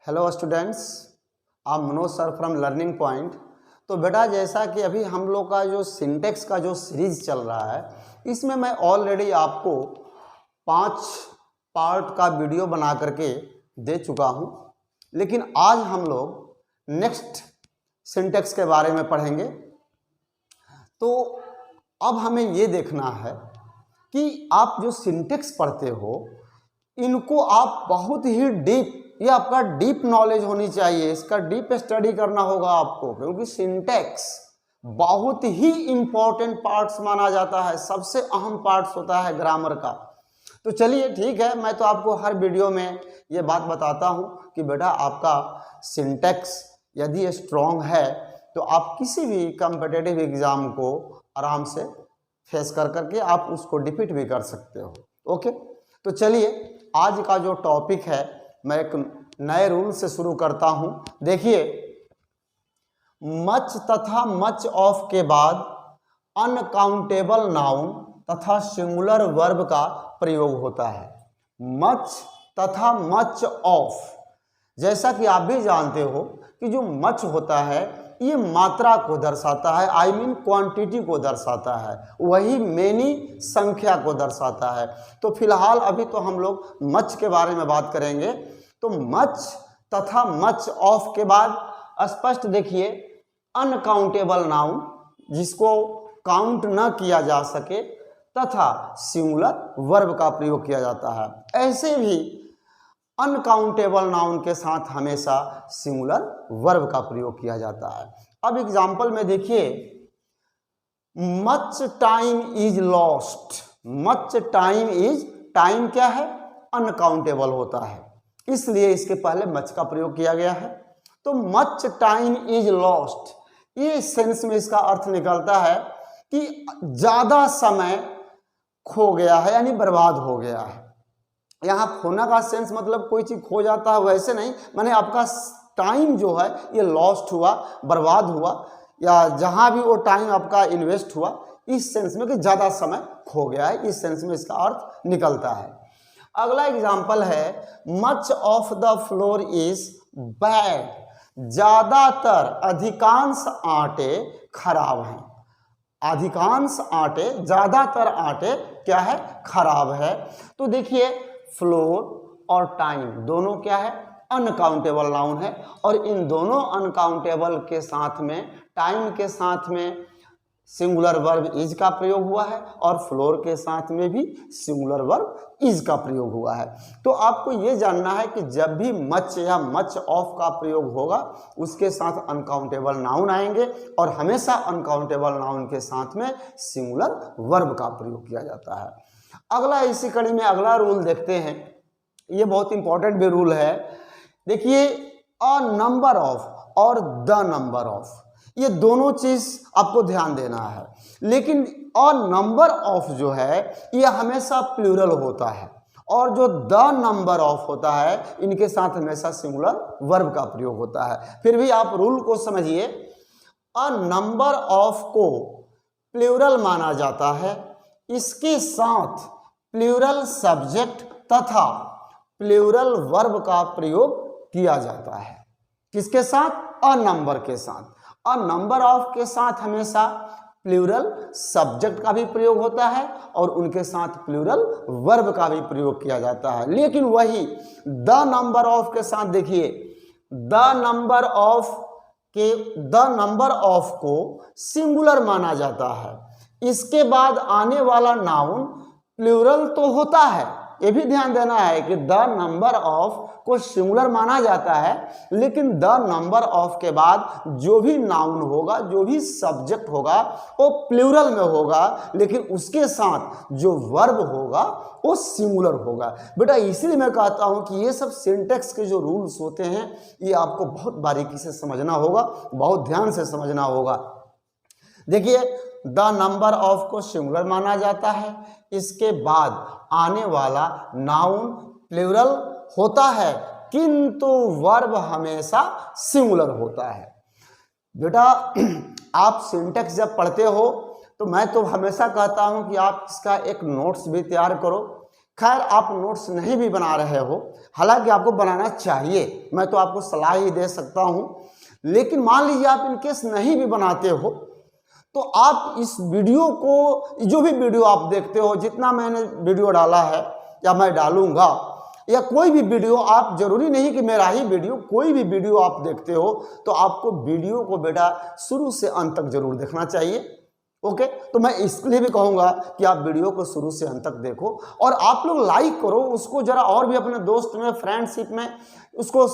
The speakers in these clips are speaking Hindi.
हेलो स्टूडेंट्स, आप Manoj sir from learning point. तो बेटा, जैसा कि अभी हम लोग का जो सिंटेक्स का जो सीरीज चल रहा है, इसमें मैं ऑलरेडी आपको 5 पार्ट का वीडियो बना करके दे चुका हूं। लेकिन आज हम लोग नेक्स्ट सिंटेक्स के बारे में पढ़ेंगे। तो अब हमें ये देखना है कि आप जो सिंटेक्स पढ़ते हो, इनको आप बहुत ही डीप, ये आपका डीप नॉलेज होनी चाहिए, इसका डीप स्टडी करना होगा आपको, क्योंकि सिंटेक्स बहुत ही इंपॉर्टेंट पार्ट्स माना जाता है, सबसे अहम पार्ट्स होता है ग्रामर का। तो चलिए ठीक है, मैं तो आपको हर वीडियो में ये बात बताता हूँ कि बेटा आपका सिंटेक्स यदि स्ट्रॉन्ग है तो आप किसी भी कॉम्पिटिटिव एग्जाम को आराम से फेस कर करके आप उसको डिफीट भी कर सकते हो। ओके, तो चलिए आज का जो टॉपिक है, मैं एक नए रूल से शुरू करता हूं। देखिए, मच तथा मच ऑफ के बाद अनकाउंटेबल नाउन तथा सिंगुलर वर्ब का प्रयोग होता है। मच तथा मच ऑफ, जैसा कि आप भी जानते हो कि जो मच होता है ये मात्रा को दर्शाता है, आई मीन क्वांटिटी को दर्शाता है, वही मेनी संख्या को दर्शाता है। तो फिलहाल अभी तो हम लोग मच के बारे में बात करेंगे। तो मच तथा मच ऑफ के बाद स्पष्ट देखिए, अनकाउंटेबल नाउन जिसको काउंट न किया जा सके तथा सिंगुलर वर्ब का प्रयोग किया जाता है। ऐसे भी अनकाउंटेबल नाउन के साथ हमेशा सिंगुलर वर्ब का प्रयोग किया जाता है। अब एग्जाम्पल में देखिए, much time is lost. Much time is, time क्या है? अनकाउंटेबल होता है, इसलिए इसके पहले मच का प्रयोग किया गया है। तो मच टाइम इज लॉस्ट, ये सेंस में इसका अर्थ निकलता है कि ज्यादा समय खो गया है, यानी बर्बाद हो गया है। यहाँ खोना का सेंस मतलब कोई चीज खो जाता है वैसे नहीं, माने आपका टाइम जो है ये लॉस्ट हुआ, बर्बाद हुआ, या जहां भी वो टाइम आपका इन्वेस्ट हुआ, इस सेंस में कि ज्यादा समय खो गया है, इस सेंस में इसका अर्थ निकलता है। अगला एग्जाम्पल है, much of the floor is bad. ज्यादातर, अधिकांश आटे खराब हैं। अधिकांश आटे, ज्यादातर आटे क्या है? खराब है। तो देखिए, फ्लोर और टाइम दोनों क्या है? अनकाउंटेबल नाउन है, और इन दोनों अनकाउंटेबल के साथ में, टाइम के साथ में सिंगुलर वर्ब इज का प्रयोग हुआ है, और फ्लोर के साथ में भी सिंगुलर वर्ब इज का प्रयोग हुआ है। तो आपको ये जानना है कि जब भी मच या मच ऑफ का प्रयोग होगा, उसके साथ अनकाउंटेबल नाउन आएंगे, और हमेशा अनकाउंटेबल नाउन के साथ में सिंगुलर वर्ब का प्रयोग किया जाता है। अगला, इसी कड़ी में अगला रूल देखते हैं, ये बहुत इंपॉर्टेंट भी रूल है। देखिए, अ नंबर ऑफ और द नंबर ऑफ, ये दोनों चीज आपको ध्यान देना है। लेकिन अ नंबर ऑफ जो है ये हमेशा प्लूरल होता है, और जो द नंबर ऑफ होता है इनके साथ हमेशा सिंगुलर वर्ब का प्रयोग होता है। फिर भी आप रूल को समझिए, अ नंबर ऑफ को प्लूरल माना जाता है, इसके साथ प्लूरल सब्जेक्ट तथा प्लूरल वर्ब का प्रयोग किया जाता है। किसके साथ? अ नंबर के साथ। अ नंबर ऑफ के साथ हमेशा प्लूरल सब्जेक्ट का भी प्रयोग होता है, और उनके साथ प्लूरल वर्ब का भी प्रयोग किया जाता है। लेकिन वही द नंबर ऑफ के साथ देखिए, द नंबर ऑफ को सिंगुलर माना जाता है, इसके बाद आने वाला नाउन प्लूरल तो होता है, ये भी ध्यान देना है कि द नंबर ऑफ को सिंगुलर माना जाता है, लेकिन द नंबर ऑफ के बाद जो भी नाउन होगा, जो भी सब्जेक्ट होगा, वो प्लूरल में होगा, लेकिन उसके साथ जो वर्ब होगा वो सिंगुलर होगा। बेटा, इसीलिए मैं कहता हूं कि ये सब सिंटेक्स के जो रूल्स होते हैं ये आपको बहुत बारीकी से समझना होगा, बहुत ध्यान से समझना होगा। देखिए, द नंबर ऑफ को सिंगुलर माना जाता है, इसके बाद आने वाला नाउन प्लूरल होता है, किंतु वर्ब हमेशा सिंगुलर होता है। बेटा, आप सिंटेक्स जब पढ़ते हो तो मैं तो हमेशा कहता हूं कि आप इसका एक नोट्स भी तैयार करो। खैर आप नोट्स नहीं भी बना रहे हो, हालांकि आपको बनाना चाहिए, मैं तो आपको सलाह ही दे सकता हूं, लेकिन मान लीजिए आप इनकेस नहीं भी बनाते हो तो आप इस वीडियो को, जो भी वीडियो आप देखते हो, जितना मैंने वीडियो डाला है या मैं डालूंगा, या कोई भी वीडियो, आप जरूरी नहीं कि मेरा ही वीडियो, कोई भी वीडियो आप देखते हो तो आपको वीडियो को बेटा शुरू से अंत तक जरूर देखना चाहिए। ओके, तो मैं इसलिए भी कहूंगा कि आप वीडियो को शुरू से अंत तक देखो और आप लोग लाइक करो उसको, जरा और भी अपने दोस्त में, फ्रेंडशिप में उसको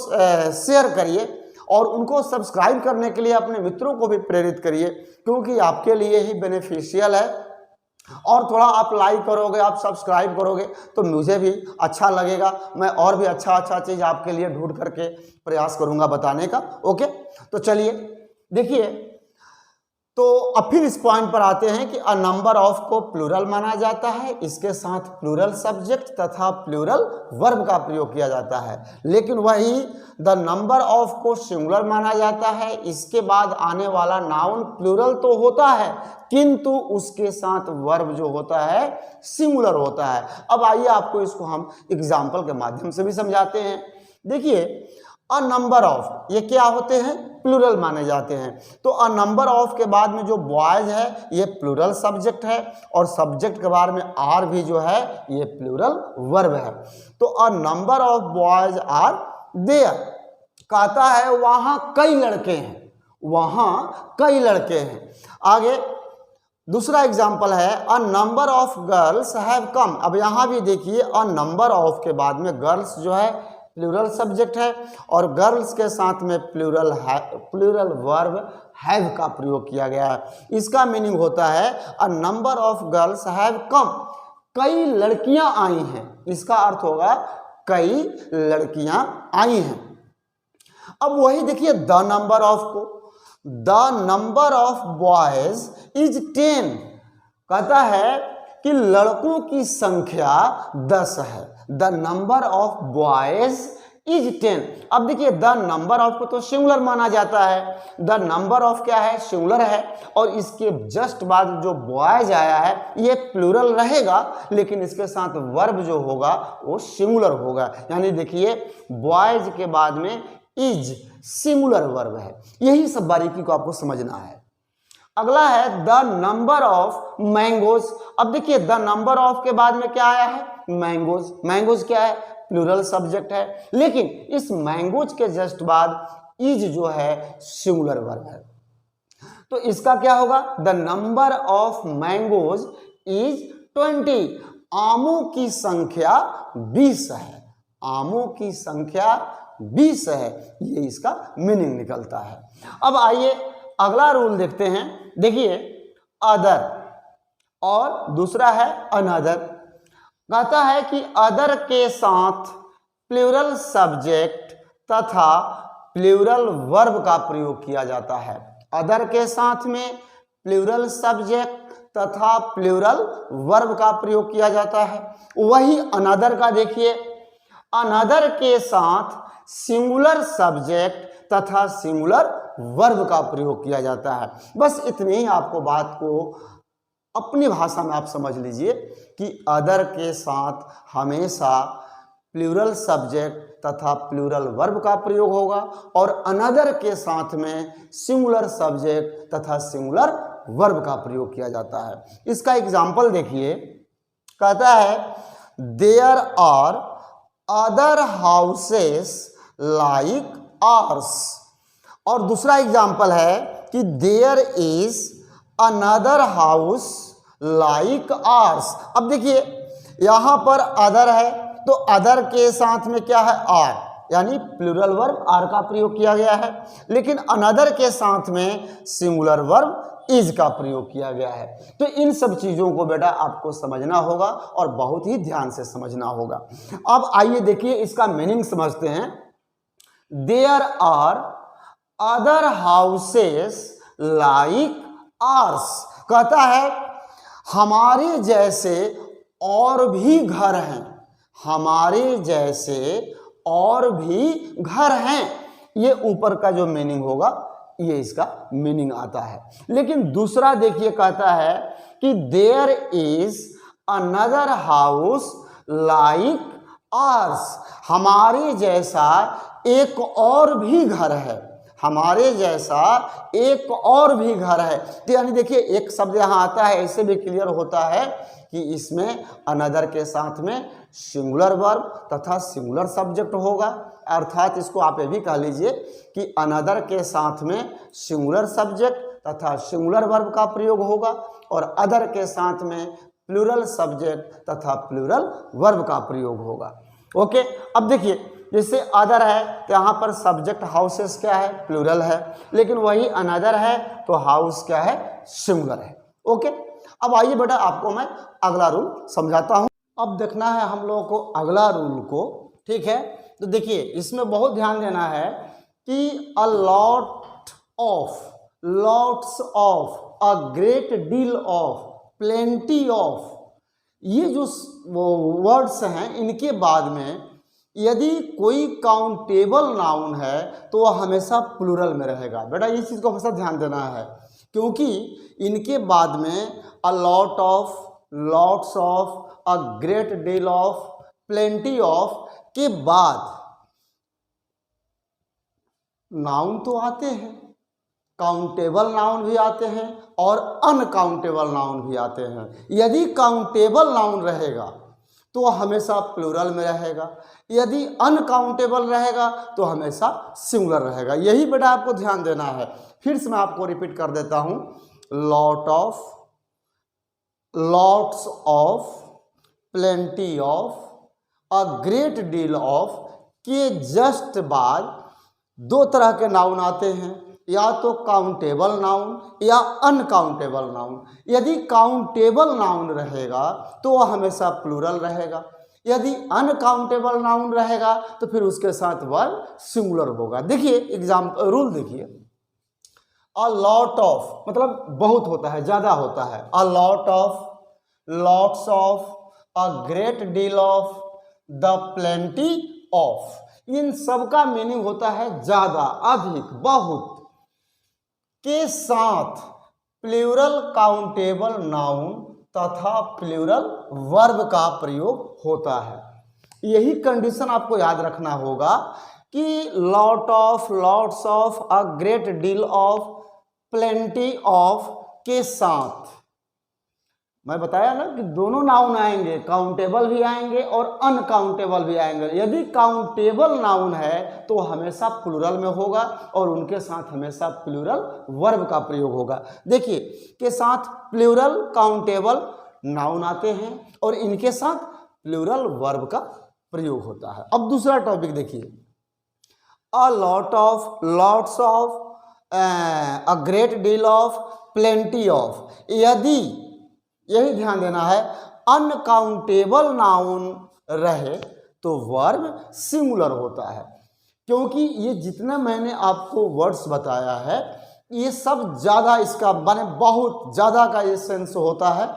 शेयर करिए और उनको सब्सक्राइब करने के लिए अपने मित्रों को भी प्रेरित करिए, क्योंकि आपके लिए ही बेनिफिशियल है। और थोड़ा आप लाइक करोगे, आप सब्सक्राइब करोगे तो मुझे भी अच्छा लगेगा, मैं और भी अच्छा चीज़ आपके लिए ढूंढ करके प्रयास करूंगा बताने का। ओके, तो चलिए देखिए, तो अब फिर इस पॉइंट पर आते हैं कि अ नंबर ऑफ को प्लूरल माना जाता है, इसके साथ प्लूरल सब्जेक्ट तथा प्लूरल वर्ब का प्रयोग किया जाता है। लेकिन वही द नंबर ऑफ को सिंगुलर माना जाता है, इसके बाद आने वाला नाउन प्लूरल तो होता है किंतु उसके साथ वर्ब जो होता है सिंगुलर होता है। अब आइए आपको इसको हम एग्जाम्पल के माध्यम से भी समझाते हैं। देखिए, अ नंबर ऑफ ये क्या होते हैं, प्लूरल माने जाते हैं। तो अ नंबर ऑफ के बाद में जो बॉयज है ये प्लूरल सब्जेक्ट है और सब्जेक्ट के बाद में आर भी जो है ये प्लूरल वर्ब है। तो a number of boys are there, कहता है वहां कई लड़के हैं, वहां कई लड़के हैं। आगे दूसरा एग्जाम्पल है अ number of girls have come. अब यहां भी देखिए, अ नंबर ऑफ के बाद में गर्ल्स जो है प्लूरल सब्जेक्ट है और गर्ल्स के साथ में प्लूरल वर्ब हैव का प्रयोग किया गया है। इसका मीनिंग होता है अ number of girls have come, कई लड़कियां आई हैं, इसका अर्थ होगा कई लड़कियां आई हैं। अब वही देखिए द नंबर ऑफ को, the number of boys is 10, कहता है कि लड़कों की संख्या 10 है। The number of boys is 10। अब देखिए द नंबर ऑफ को तो सिंगुलर माना जाता है, द नंबर ऑफ क्या है, सिंगुलर है, और इसके जस्ट बाद जो बॉयज आया है ये प्लूरल रहेगा, लेकिन इसके साथ वर्ब जो होगा वो सिंगुलर होगा। यानी देखिए बॉयज के बाद में इज सिंगुलर वर्ब है। यही सब बारीकी को आपको समझना है। अगला है द नंबर ऑफ मैंगोज। अब देखिए द नंबर ऑफ के बाद में क्या आया है, मैंगोज। मैंगोज क्या है, प्लूरल सब्जेक्ट है, लेकिन इस मैंगोज के जस्ट बाद इज जो है सिंगुलर वर्ब है। तो इसका क्या होगा, the number of mangoes is 20, आमों की संख्या 20 है, आमों की संख्या 20 है, ये इसका मीनिंग निकलता है। अब आइए अगला रूल देखते हैं। देखिए अदर और दूसरा है अनदर। कहता है कि अदर के साथ प्लूरल सब्जेक्ट तथा प्लूरल वर्ब का प्रयोग किया जाता है। अदर के साथ में प्लूरल सब्जेक्ट तथा प्लूरल वर्ब का प्रयोग किया जाता है। वही अनदर का देखिए, अनदर के साथ सिंगुलर सब्जेक्ट तथा सिंगुलर वर्ब का प्रयोग किया जाता है। बस इतनी ही आपको बात को अपनी भाषा में आप समझ लीजिए कि अदर के साथ हमेशा प्लूरल सब्जेक्ट तथा प्लूरल वर्ब का प्रयोग होगा और अनदर के साथ में सिंगुलर सब्जेक्ट तथा सिंगुलर वर्ब का प्रयोग किया जाता है। इसका एग्जाम्पल देखिए, कहता है there are other houses like ours, और दूसरा एग्जाम्पल है कि there is another house like ours. अब देखिए यहां पर अदर है तो अदर के साथ में क्या है, आर, यानी प्लूरल वर्ब आर का प्रयोग किया गया है, लेकिन अनदर के साथ में सिंगुलर वर्ब इज का प्रयोग किया गया है। तो इन सब चीजों को बेटा आपको समझना होगा और बहुत ही ध्यान से समझना होगा। अब आइए देखिए इसका मीनिंग समझते हैं। There are other houses like ours, कहता है हमारे जैसे और भी घर हैं, हमारे जैसे और भी घर हैं। ये ऊपर का जो मीनिंग होगा ये इसका मीनिंग आता है। लेकिन दूसरा देखिए कहता है कि there is another house like ours, हमारे जैसा एक और भी घर है, हमारे जैसा एक और भी घर है। तो यानी देखिए एक शब्द यहाँ आता है, ऐसे भी क्लियर होता है कि इसमें अनदर के साथ में सिंगुलर वर्ब तथा सिंगुलर सब्जेक्ट होगा, अर्थात इसको आप ये भी कह लीजिए कि अनदर के साथ में सिंगुलर सब्जेक्ट तथा सिंगुलर वर्ब का प्रयोग होगा और अदर के साथ में प्लूरल सब्जेक्ट तथा प्लूरल वर्ब का प्रयोग होगा। ओके, अब देखिए जैसे अदर है तो यहाँ पर सब्जेक्ट हाउसेस क्या है, प्लूरल है, लेकिन वही अनदर है तो हाउस क्या है, सिंगुलर है। ओके, अब आइए बेटा आपको मैं अगला रूल समझाता हूँ। अब देखना है हम लोगों को अगला रूल को, ठीक है। तो देखिए इसमें बहुत ध्यान देना है कि अ lot of, lots of, a great deal of, plenty of, ये जो वर्ड्स हैं इनके बाद में यदि कोई काउंटेबल नाउन है तो वह हमेशा प्लूरल में रहेगा। बेटा इस चीज़ को हमेशा ध्यान देना है, क्योंकि इनके बाद में अ lot of, lots of, a great deal of, plenty of के बाद नाउन तो आते हैं, काउंटेबल नाउन भी आते हैं और अनकाउंटेबल नाउन भी आते हैं। यदि काउंटेबल नाउन रहेगा तो वह हमेशा प्लूरल में रहेगा, यदि अनकाउंटेबल रहेगा तो हमेशा सिंगुलर रहेगा। यही बेटा आपको ध्यान देना है। फिर से मैं आपको रिपीट कर देता हूं, lot of, lots of, plenty of, a great deal of के जस्ट बाद दो तरह के नाउन आते हैं, या तो काउंटेबल नाउन या अनकाउंटेबल नाउन। यदि काउंटेबल नाउन रहेगा तो वह हमेशा प्लूरल रहेगा, यदि अनकाउंटेबल नाउन रहेगा तो फिर उसके साथ वर्ब सिंगुलर होगा। देखिए एग्जाम्पल रूल देखिए, अ लॉट ऑफ मतलब बहुत होता है, ज्यादा होता है, a lot of, lots of, a great deal of, the plenty of, इन सब का मीनिंग होता है ज्यादा, अधिक, बहुत के साथ प्लूरल काउंटेबल नाउन तथा प्लूरल वर्ब का प्रयोग होता है। यही कंडीशन आपको याद रखना होगा कि lot of, lots of, a great deal of, plenty of के साथ, मैं बताया ना कि दोनों नाउन आएंगे, काउंटेबल भी आएंगे और अनकाउंटेबल भी आएंगे। यदि काउंटेबल नाउन है तो हमेशा प्लूरल में होगा और उनके साथ हमेशा प्लूरल वर्ब का प्रयोग होगा। देखिए के साथ प्लूरल काउंटेबल नाउन आते हैं और इनके साथ प्लूरल वर्ब का प्रयोग होता है। अब दूसरा टॉपिक देखिए, अ lot of, lots of, a great deal of, plenty of, यदि, यही ध्यान देना है, अनकाउंटेबल नाउन रहे तो वर्ब सिंगुलर होता है, क्योंकि ये जितना मैंने आपको वर्ड्स बताया है ये सब ज्यादा, इसका माने बहुत ज्यादा का ये सेंस होता है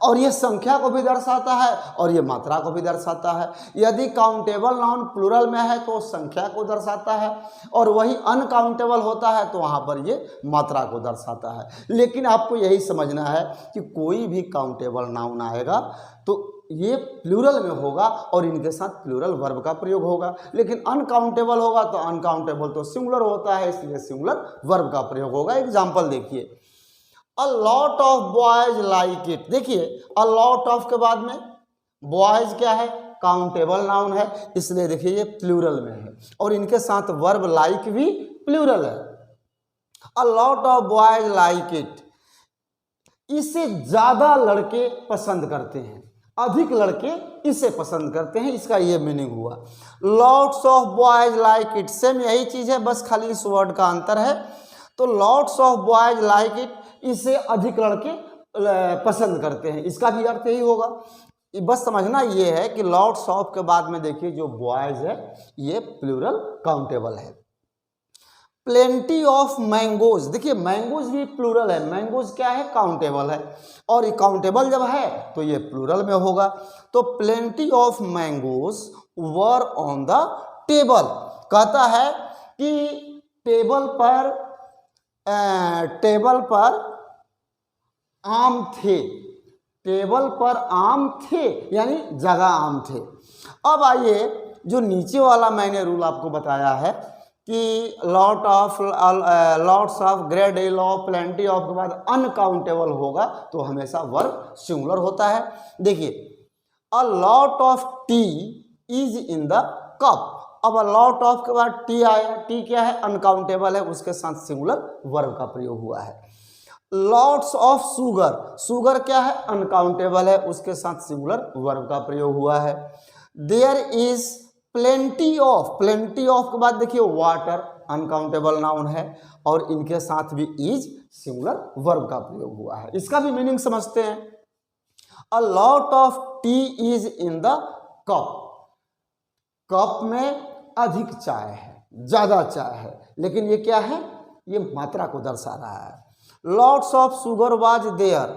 और ये संख्या को भी दर्शाता है और ये मात्रा को भी दर्शाता है। यदि काउंटेबल नाउन प्लूरल में है तो संख्या को दर्शाता है और वही अनकाउंटेबल होता है तो वहाँ पर ये मात्रा को दर्शाता है। लेकिन आपको यही समझना है कि कोई भी काउंटेबल नाउन आएगा तो ये प्लूरल में होगा और इनके साथ प्लूरल वर्ब का प्रयोग होगा, लेकिन अनकाउंटेबल होगा तो अनकाउंटेबल तो सिंगुलर होता है, इसलिए सिंगुलर वर्ब का प्रयोग होगा। एग्जाम्पल देखिए, अ lot of boys like it. देखिए अ लॉट ऑफ के बाद में बॉयज क्या है, काउंटेबल नाउन है, इसलिए देखिए ये प्लूरल में है और इनके साथ वर्ब लाइक भी प्लूरल है। A lot of boys like it, इसे ज्यादा लड़के पसंद करते हैं, अधिक लड़के इसे पसंद करते हैं, इसका ये मीनिंग हुआ। Lots of boys like it, same यही चीज है, बस खाली इस वर्ड का अंतर है। तो lots of boys like it, इसे अधिक लड़के पसंद करते हैं, इसका भी अर्थ यही होगा। बस समझना ये है कि लॉट्स ऑफ के बाद में देखिए जो बॉयज है ये प्लूरल काउंटेबल है। प्लेंटी ऑफ मैंगोज, देखिए मैंगोज भी प्लूरल है, मैंगोज क्या है, काउंटेबल है और ये काउंटेबल जब है तो ये प्लूरल में होगा। तो plenty of mangoes were on the table, कहता है कि टेबल पर आम थे, टेबल पर आम थे, यानी जगह आम थे। अब आइए जो नीचे वाला मैंने रूल आपको बताया है कि lots of, great deal of, plenty of के बाद अनकाउंटेबल होगा तो हमेशा वर्ब सिंगुलर होता है। देखिए, अ lot of T is in the cup. अब अ लॉट ऑफ के बाद टी आया, टी क्या है? अनकाउंटेबल है, उसके साथ सिंगुलर वर्ब का प्रयोग हुआ है। लॉट्स ऑफ शुगर, शुगर क्या है? अनकाउंटेबल है, उसके साथ सिंगुलर वर्ब का प्रयोग हुआ है। There is plenty of, plenty of के बाद देखिए वाटर, अनकाउंटेबल नाउन है और इनके साथ भी इज सिंगुलर वर्ब का प्रयोग हुआ है। इसका भी मीनिंग समझते हैं। अ lot of T is in the cup, cup में अधिक चाय है, ज्यादा चाय है, लेकिन ये क्या है? ये मात्रा को दर्शा रहा है। Lots of sugar was there,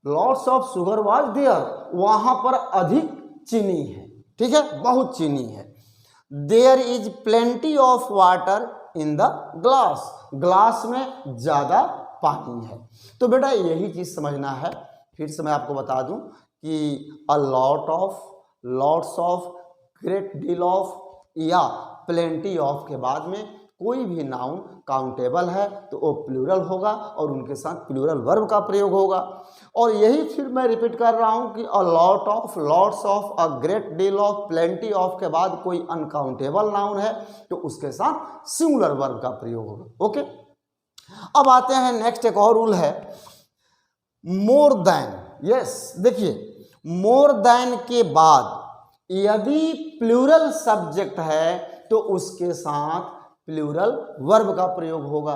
lots of sugar was there, वहां पर अधिक चीनी है, ठीक है, बहुत चीनी है। There is plenty of water in the glass, glass में ज्यादा पानी है। तो बेटा यही चीज समझना है। फिर से मैं आपको बता दूं कि अ lot of, lots of, great deal of या प्लेंटी ऑफ के बाद में कोई भी नाउन काउंटेबल है तो वो प्लूरल होगा और उनके साथ प्लूरल वर्ब का प्रयोग होगा। और यही फिर मैं रिपीट कर रहा हूं कि अ lot of, lots of, a great deal of, plenty of के बाद कोई अनकाउंटेबल नाउन है तो उसके साथ सिंगुलर वर्ब का प्रयोग होगा। ओके, अब आते हैं नेक्स्ट, एक और रूल है मोर देन। यस, देखिए मोर देन के बाद यदि प्लूरल सब्जेक्ट है तो उसके साथ प्लूरल वर्ब का प्रयोग होगा,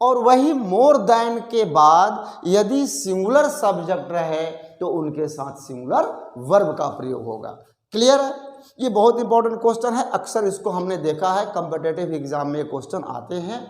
और वही मोर देन के बाद यदि सिंगुलर सब्जेक्ट रहे तो उनके साथ सिंगुलर वर्ब का प्रयोग होगा। क्लियर है? ये बहुत इंपॉर्टेंट क्वेश्चन है, अक्सर इसको हमने देखा है, कॉम्पिटिटिव एग्जाम में ये क्वेश्चन आते हैं।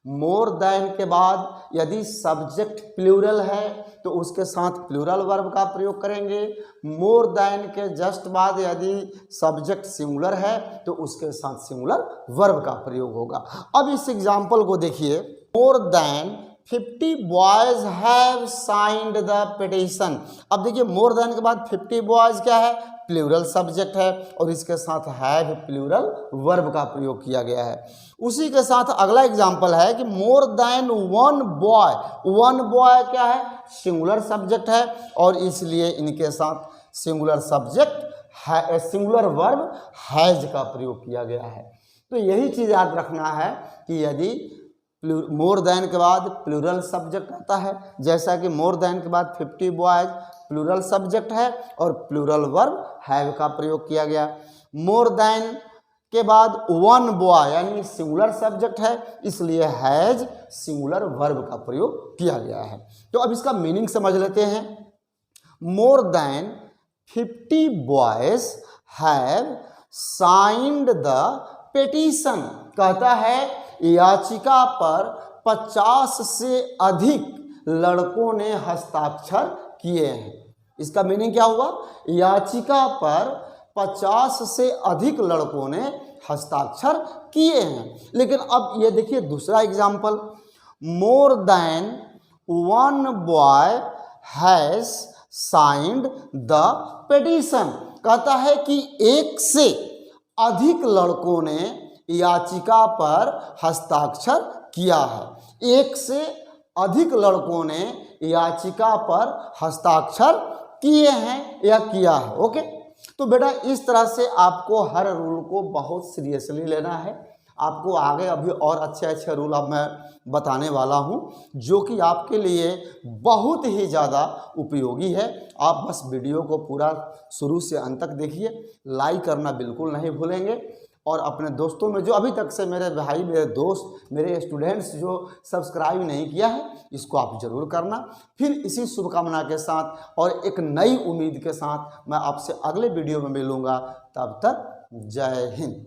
मोर देन के बाद यदि सब्जेक्ट प्लूरल है तो उसके साथ प्लूरल वर्ब का प्रयोग करेंगे। मोर देन के जस्ट बाद यदि सब्जेक्ट सिंगुलर है तो उसके साथ सिंगुलर वर्ब का प्रयोग होगा। अब इस एग्जांपल को देखिए, more than 50 boys have signed the petition. अब देखिए मोर देन के बाद 50 बॉयज क्या है? प्लूरल सब्जेक्ट है और इसके साथ हैव प्लूरल वर्ब का प्रयोग किया गया है। उसी के साथ अगला एग्जांपल है कि more than one boy, one boy क्या है? सिंगुलर सब्जेक्ट है और इसलिए इनके साथ सिंगुलर सब्जेक्ट है, सिंगुलर वर्ब हैज का प्रयोग किया गया है। तो यही चीज याद रखना है कि यदि मोर देन के बाद प्लूरल सब्जेक्ट आता है, जैसा कि मोर देन के बाद 50 बॉयज प्लूरल सब्जेक्ट है और प्लूरल वर्ब हैव का प्रयोग किया गया। मोर देन के बाद वन बॉय यानी सिंगुलर सब्जेक्ट है, इसलिए हैज सिंगुलर वर्ब का प्रयोग किया गया है। तो अब इसका मीनिंग समझ लेते हैं। More than 50 boys have signed the petition, कहता है याचिका पर 50 से अधिक लड़कों ने हस्ताक्षर किए हैं। इसका मीनिंग क्या हुआ? याचिका पर 50 से अधिक लड़कों ने हस्ताक्षर किए हैं। लेकिन अब ये देखिए दूसरा example, more than one boy has signed the petition, कहता है कि एक से अधिक लड़कों ने याचिका पर हस्ताक्षर किया है। एक से अधिक लड़कों ने याचिका पर हस्ताक्षर किए हैं या किया है। ओके, तो बेटा इस तरह से आपको हर रूल को बहुत सीरियसली लेना है। आपको आगे अभी और अच्छे अच्छे रूल अब मैं बताने वाला हूं जो कि आपके लिए बहुत ही ज़्यादा उपयोगी है। आप बस वीडियो को पूरा शुरू से अंत तक देखिए, लाइक करना बिल्कुल नहीं भूलेंगे और अपने दोस्तों में जो अभी तक से मेरे भाई, मेरे दोस्त, मेरे स्टूडेंट्स जो सब्सक्राइब नहीं किया है इसको आप ज़रूर करना। फिर इसी शुभकामना के साथ और एक नई उम्मीद के साथ मैं आपसे अगले वीडियो में मिलूँगा। तब तक जय हिंद।